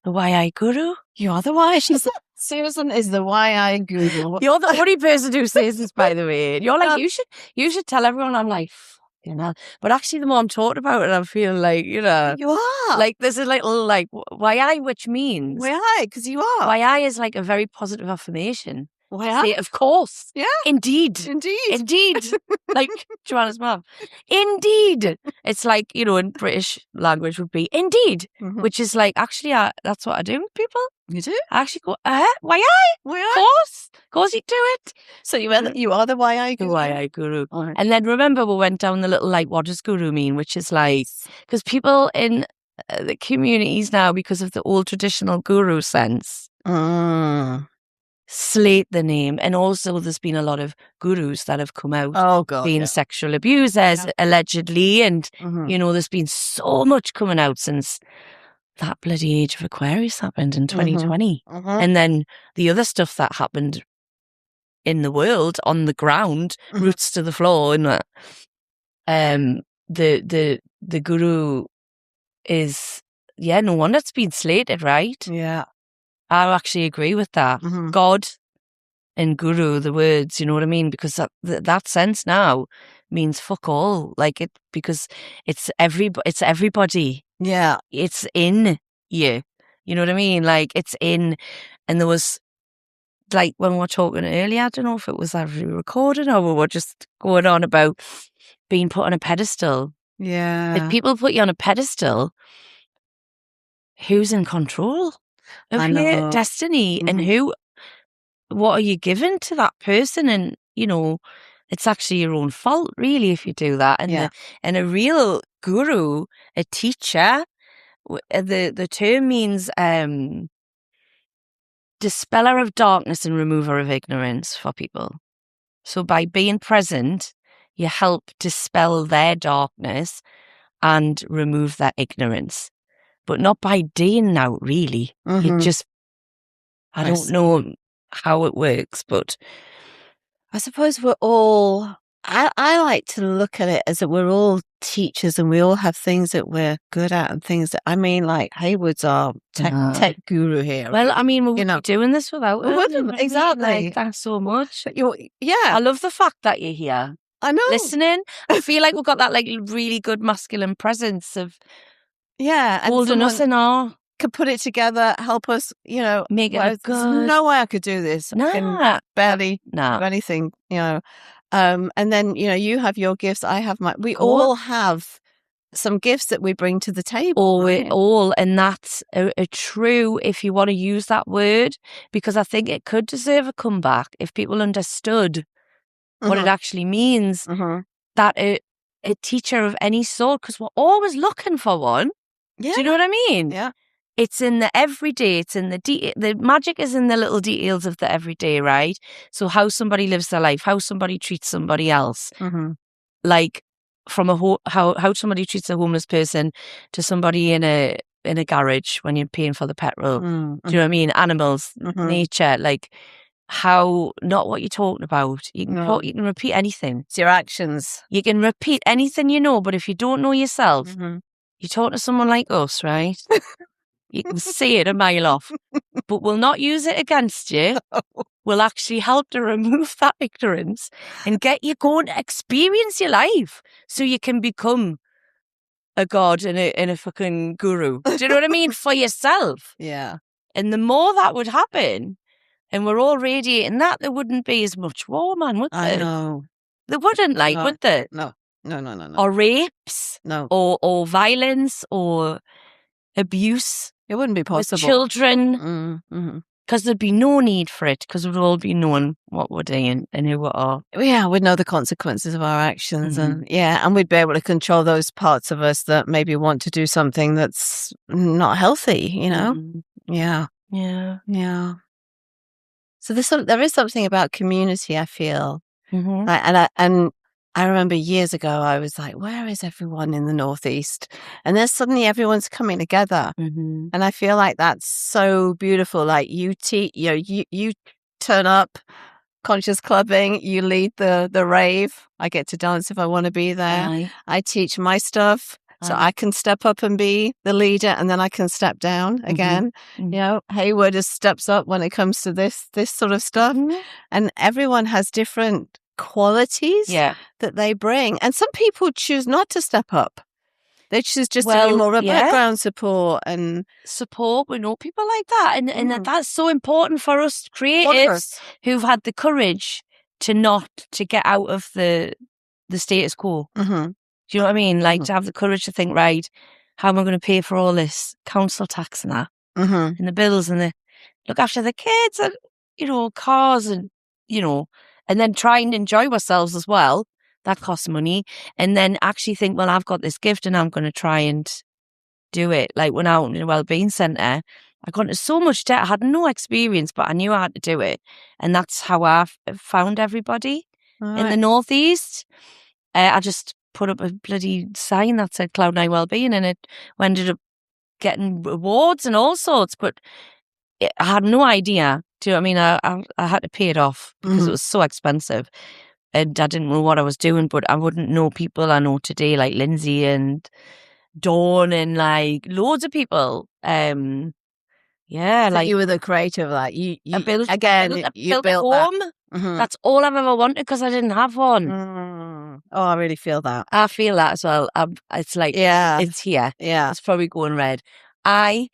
Speaker 3: The YI guru?
Speaker 1: You're the YI. Susan is the YI guru.
Speaker 3: You're the only person who says this, by the way. You're like, you should tell everyone. I'm like, but actually the more I'm talking about it, I'm feeling like,
Speaker 1: you are.
Speaker 3: Like there's a little like YI, which means
Speaker 1: YI, because you are.
Speaker 3: YI is like a very positive affirmation.
Speaker 1: YI?
Speaker 3: Say, of course.
Speaker 1: Yeah.
Speaker 3: Indeed. Like Joanna's mum. Indeed. It's like, in British language would be indeed, which is like, actually, that's what I do with people.
Speaker 1: You do?
Speaker 3: I actually go, YI? Of course you do it.
Speaker 1: So you are the YI guru?
Speaker 3: The YI guru. Right. And then remember we went down the little like, what does guru mean? Which is like, because people in the communities now, because of the old traditional guru sense, slate the name. And also there's been a lot of gurus that have come out being sexual abusers, allegedly. And, there's been so much coming out since that bloody age of Aquarius happened in 2020. And then the other stuff that happened in the world on the ground, roots to the floor, and the guru is no wonder it's been slated, right?
Speaker 1: Yeah.
Speaker 3: I actually agree with that. God and guru, the words, you know what I mean? Because that sense now means fuck all. Like because it's everybody.
Speaker 1: Yeah.
Speaker 3: It's in you. You know what I mean? Like it's in, and there was like when we were talking earlier, I don't know if it was actually recorded or we were just going on about being put on a pedestal.
Speaker 1: Yeah.
Speaker 3: If people put you on a pedestal, who's in control of your destiny and what are you giving to that person? And, you know, it's actually your own fault, really, if you do that. And and a real guru, a teacher, the term means dispeller of darkness and remover of ignorance for people. So by being present, you help dispel their darkness and remove their ignorance. But not by doing out, really. You just, I don't know how it works, but
Speaker 1: I suppose we're all, I like to look at it as that we're all teachers and we all have things that we're good at and things that, I mean, like Haywood's our tech guru here.
Speaker 3: Well, I mean, we're doing this without him.
Speaker 1: Exactly.
Speaker 3: Like, thanks so much.
Speaker 1: Yeah.
Speaker 3: I love the fact that you're here.
Speaker 1: I know.
Speaker 3: Listening. I feel like we've got that like really good masculine presence of holding us in awe.
Speaker 1: Could put it together, help us, you know,
Speaker 3: make it look good.
Speaker 1: There's no way I could do this. I can barely do anything, you know. And then, you know, you have your gifts, I have my, we all have some gifts that we bring to the table.
Speaker 3: And that's a true, if you want to use that word, because I think it could deserve a comeback if people understood what it actually means, that a teacher of any sort, because we're always looking for one.
Speaker 1: Yeah.
Speaker 3: Do you know what I mean?
Speaker 1: Yeah.
Speaker 3: It's in the everyday, it's in the magic is in the little details of the everyday, right? So how somebody lives their life, how somebody treats somebody else. Like from how somebody treats a homeless person to somebody in a garage when you're paying for the petrol. Do you know what I mean? Animals, nature, like how, not what you're talking about. You can you can repeat anything.
Speaker 1: It's your actions.
Speaker 3: You can repeat anything you know, but if you don't know yourself, you talk to someone like us, right? You can see it a mile off, but we'll not use it against you. We'll actually help to remove that ignorance and get you going to experience your life so you can become a god and a fucking guru. Do you know what I mean? For yourself.
Speaker 1: Yeah.
Speaker 3: And the more that would happen, and we're all radiating that, there wouldn't be as much war, man, would there?
Speaker 1: I know.
Speaker 3: There wouldn't, like, would there?
Speaker 1: No.
Speaker 3: Or rapes.
Speaker 1: No.
Speaker 3: Or violence or abuse.
Speaker 1: It wouldn't be possible.
Speaker 3: With children. Because there'd be no need for it, because we'd all be knowing what we're doing and who we are.
Speaker 1: Yeah, we'd know the consequences of our actions and we'd be able to control those parts of us that maybe want to do something that's not healthy, you know? Yeah. So there is something about community, I feel. And I remember years ago, I was like, where is everyone in the Northeast? And then suddenly everyone's coming together. And I feel like that's so beautiful. Like you turn up, conscious clubbing, you lead the rave. I get to dance if I want to be there. I teach my stuff. So I can step up and be the leader, and then I can step down again. You know, Haywood just steps up when it comes to this sort of stuff. And everyone has different qualities that they bring. And some people choose not to step up. They choose just to be more of a background support and
Speaker 3: support. We know people like that. And that's so important for us creatives who've had the courage to get out of the status quo. Do you know what I mean? Like to have the courage to think, right, how am I going to pay for all this council tax and that? And the bills and the look after the kids and, you know, cars and, you know, and then try and enjoy ourselves as well. That costs money. And then actually think, well, I've got this gift and I'm going to try and do it. Like when I went in a wellbeing centre, I got into so much debt. I had no experience, but I knew I had to do it. And that's how I found everybody in the Northeast. I just put up a bloody sign that said Cloud9 Wellbeing, and it ended up getting awards and all sorts, but I had no idea. Do you know what I mean? I had to pay it off because it was so expensive and I didn't know what I was doing, but I wouldn't know people I know today like Lindsay and Dawn and like loads of people. Yeah,
Speaker 1: So
Speaker 3: like
Speaker 1: you were the creator of that. You
Speaker 3: I built
Speaker 1: you
Speaker 3: built a
Speaker 1: built
Speaker 3: home.
Speaker 1: that. Mhm.
Speaker 3: That's all I've ever wanted because I didn't have one.
Speaker 1: Oh, I really feel that.
Speaker 3: I feel that as well. It's like,
Speaker 1: Yeah.
Speaker 3: it's here.
Speaker 1: Yeah.
Speaker 3: It's probably going red. I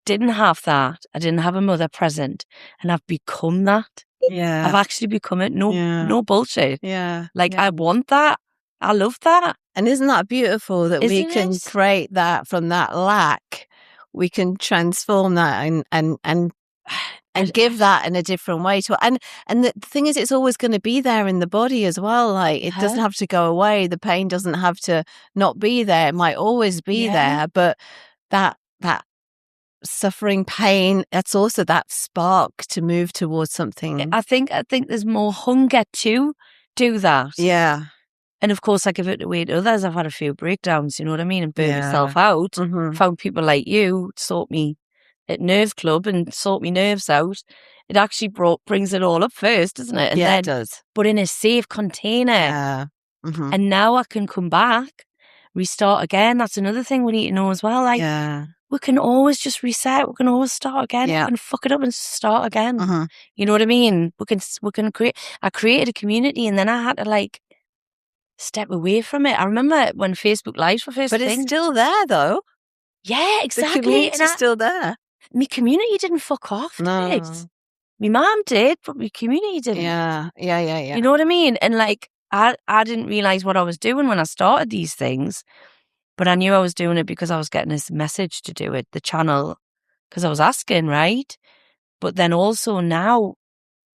Speaker 3: didn't have that. I didn't have a mother present, and I've become that.
Speaker 1: Yeah.
Speaker 3: I've actually become it.
Speaker 1: Yeah.
Speaker 3: No bullshit.
Speaker 1: Yeah.
Speaker 3: Like,
Speaker 1: yeah.
Speaker 3: I want that. I love that.
Speaker 1: And isn't that beautiful that we
Speaker 3: Isn't
Speaker 1: can
Speaker 3: it?
Speaker 1: create that from that lack? We can transform that and give that in a different way to and the thing is, it's always going to be there in the body as well. Like it doesn't have to go away. The pain doesn't have to not be there. It might always be there, but that suffering, pain, that's also that spark to move towards something.
Speaker 3: I think there's more hunger to do that.
Speaker 1: Yeah.
Speaker 3: And of course, I give it away to others. I've had a few breakdowns, you know what I mean, and burnt
Speaker 1: Yeah.
Speaker 3: myself out.
Speaker 1: Mhm.
Speaker 3: Found people like you sort me at Nerve Club and sort me nerves out. It actually brings it all up first, doesn't it? And
Speaker 1: Yeah,
Speaker 3: then,
Speaker 1: it does.
Speaker 3: but in a safe container.
Speaker 1: Yeah. Mhm.
Speaker 3: And now I can come back, restart again. That's another thing we need to know as well. Like,
Speaker 1: Yeah.
Speaker 3: we can always just reset. We can always start again.
Speaker 1: Yeah.
Speaker 3: We can fuck it up and start again.
Speaker 1: Mhm.
Speaker 3: You know what I mean? We can create. I created a community, and then I had to like step away from it. I remember when Facebook Lives were first
Speaker 1: But
Speaker 3: thing.
Speaker 1: it's still there though.
Speaker 3: Yeah,
Speaker 1: The
Speaker 3: exactly.
Speaker 1: community's
Speaker 3: And
Speaker 1: still there.
Speaker 3: my community didn't fuck off, did
Speaker 1: No.
Speaker 3: it? My mum did, but my community didn't.
Speaker 1: Yeah.
Speaker 3: You know what I mean? And like, I didn't realize what I was doing when I started these things, but I knew I was doing it because I was getting this message to do it, the channel, because I was asking, right? But then also now,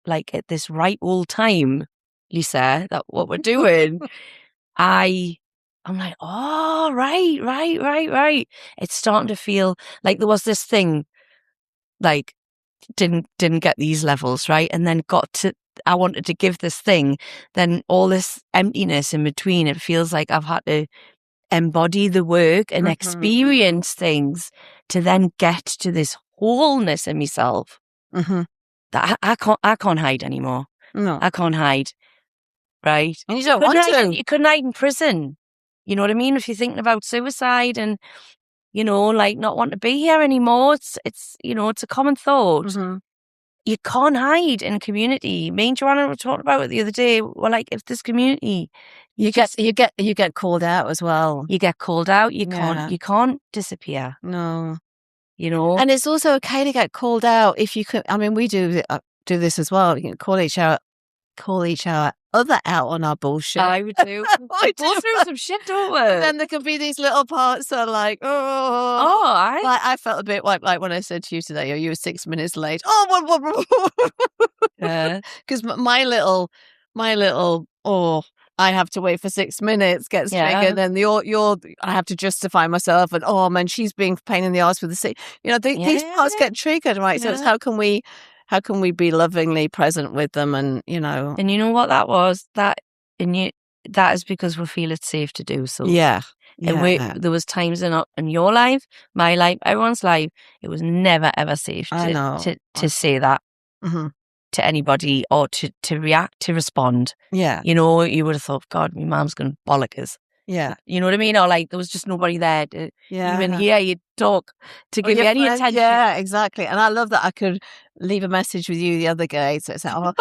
Speaker 3: like at this right old time, Lisa, that what we're doing, I'm like, oh, right. It's starting to feel like there was this thing, like, didn't get these levels, right? And then I wanted to give this thing, then all this emptiness in between, it feels like I've had to embody the work and experience things to then get to this wholeness in myself that I can't hide anymore.
Speaker 1: No.
Speaker 3: I can't hide, right?
Speaker 1: And you don't want to.
Speaker 3: You couldn't hide in prison. You know what I mean? If you're thinking about suicide and, you know, like not wanting to be here anymore, it's you know, it's a common thought. You can't hide in a community. Me and Joanna were talking about it the other day. We're like, if this community,
Speaker 1: you get called out as well.
Speaker 3: you get called out, you can't disappear.
Speaker 1: No.
Speaker 3: You know?
Speaker 1: And it's also okay to get called out if you could. I mean, we do this as well. You can call each other out on our bullshit.
Speaker 3: I would do. We go through some shit, don't we?
Speaker 1: And then there can be these little parts that are like, I felt a bit like when I said to you today, you were 6 minutes late. Because my little, I have to wait for 6 minutes gets triggered, and I have to justify myself, and man, she's being a pain in the ass with the seat. You know, these parts get triggered, right? So it's how can we be lovingly present with them, and you know.
Speaker 3: And you know what that was? That is because we feel it's safe to do so.
Speaker 1: Yeah.
Speaker 3: And there was times in your life, my life, everyone's life, it was never ever safe to say that to anybody or to react, to respond.
Speaker 1: Yeah.
Speaker 3: You know, you would have thought, God, my mom's going to bollock us.
Speaker 1: Yeah.
Speaker 3: You know what I mean? Or like there was just nobody there to even hear you talk, to give you any attention.
Speaker 1: Yeah, exactly. And I love that I could leave a message with you the other day. So it's like,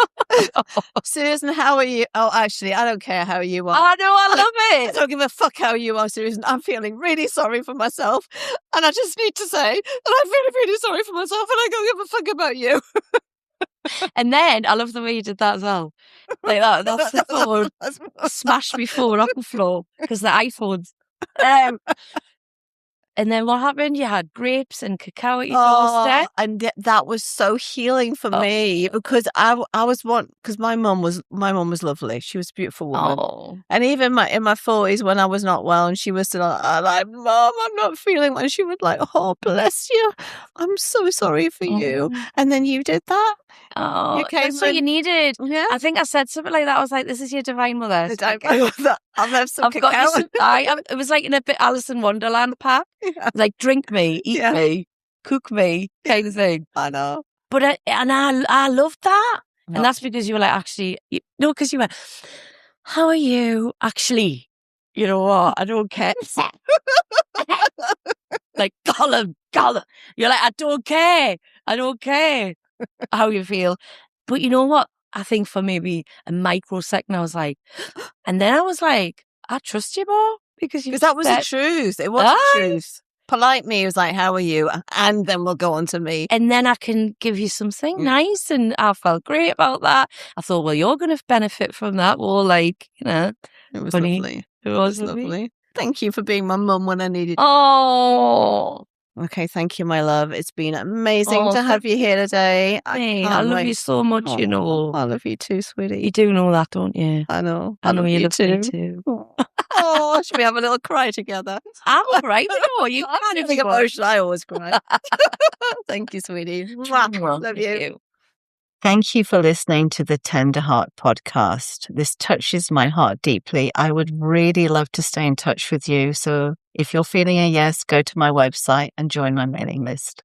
Speaker 1: Susan, how are you? Oh, actually, I don't care how you are.
Speaker 3: I know, I love it.
Speaker 1: I don't give a fuck how you are, Susan. I'm feeling really sorry for myself. And I just need to say that I'm really, really sorry for myself, and I don't give a fuck about you.
Speaker 3: And then I love the way you did that as well. Like that. That's the phone. Smashed my phone off the floor because the iPhones. And then what happened? You had grapes and cacao at your doorstep.
Speaker 1: And that was so healing for me because I was because my mum was lovely. She was a beautiful woman. And even in my 40s when I was not well and she was still like, Mom, I'm not feeling well. She was like, oh, bless you. I'm so sorry for you. And then you did that.
Speaker 3: Oh, that's what you needed.
Speaker 1: Yeah.
Speaker 3: I think I said something like that. I was like, this is your divine mother.
Speaker 1: I'll have some cacao.
Speaker 3: It was like in a bit Alice in Wonderland pack. Yeah. Like, drink me, eat me, cook me, kind of thing.
Speaker 1: I know.
Speaker 3: But I loved that. No. And that's because you were like, actually, because you went, how are you? Actually, you know what? I don't care. like, Colin. You're like, I don't care how you feel. But you know what? I think for maybe a microsecond, I was like, and then I was like, I trust you more because
Speaker 1: that was the truth. It was the truth. Polite me was like, how are you? And then we'll go on to me.
Speaker 3: And then I can give you something nice. And I felt great about that. I thought, well, you're going to benefit from that. Or like,
Speaker 1: it was lovely.
Speaker 3: It was lovely.
Speaker 1: Thank you for being my mum when I needed you.
Speaker 3: Oh.
Speaker 1: Okay, thank you, my love. It's been amazing to have you here today.
Speaker 3: I love you so much, you know.
Speaker 1: I love you too, sweetie.
Speaker 3: You do know that, don't you?
Speaker 1: I know.
Speaker 3: I know you love me too.
Speaker 1: Oh, should we have a little cry together?
Speaker 3: I'll cry. You
Speaker 1: I'm feeling emotional. I always cry. Thank you, sweetie. Love you. Thank you for listening to the Tender Heart podcast. This touches my heart deeply. I would really love to stay in touch with you. So if you're feeling a yes, go to my website and join my mailing list.